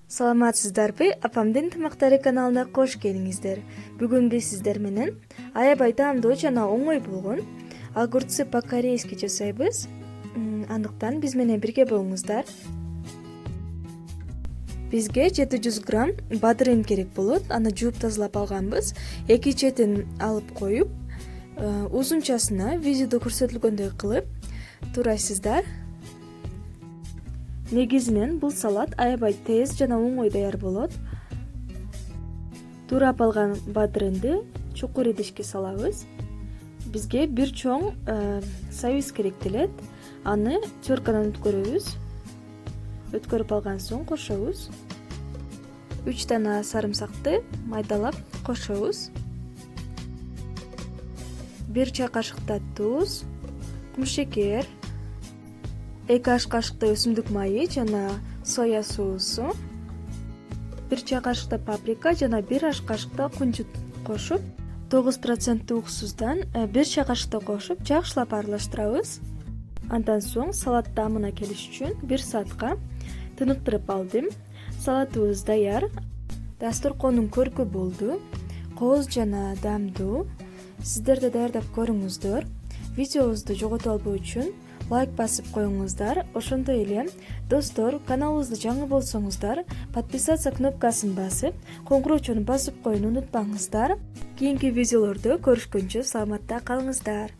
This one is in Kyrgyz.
Саламатсыздарбы? Апамдын тамактары каналына кош келиңиздер. Бүгүн биз сиздер менен аябай таамдуу жана оңой болгон огурцы по-корейски жасайбыз. Андыктан биз менен бирге болуңуздар. Бизге 700 грамм бадырын керек болот. Аны жууп тазалап алганбыз. Эки четин алып коюп, узунчасына видеодо көрсөтүлгөндөй кылып турайсыздар. Негизинен бул салат аябай тез жана оңой даяр болот. Турап алган бадырынды чукур идишке салабыз. Бизге бир чоң сабиз керектелет. Аны теркадан өткөрөбүз. Өткөрүп алган соң кошобуз. 3 дана сарымсакты майдалап кошобуз. 1 чай кашыкта туз, кумшекер, 2 аш кашыкта өсүмдүк майы жана соя соусу, 1 чай кашыкта паприка жана 1 аш кашыкта кунжут кошуп, 9% уксуздан 1 чай кашыкта кошуп, жакшылап аралаштырабыз. Андан соң салат даамына келиш үчүн 1 саатка тыныктырып алдым. Салатыбыз даяр. Дасторкондун көркү болду. Кооз жана даамдуу. Сиздер да даярдап көрүңүздөр. Видеобузду жогото албоо үчүн лайк басып коюңуздар. Ошондой эле достор, каналыбызда жаңы болсоңуздар, подписаться кнопкасын басып, коңгуроочону басып коюуну унутпаңыздар. Кийинки видеолордо көрүшкөнчө саламатта калыңыздар.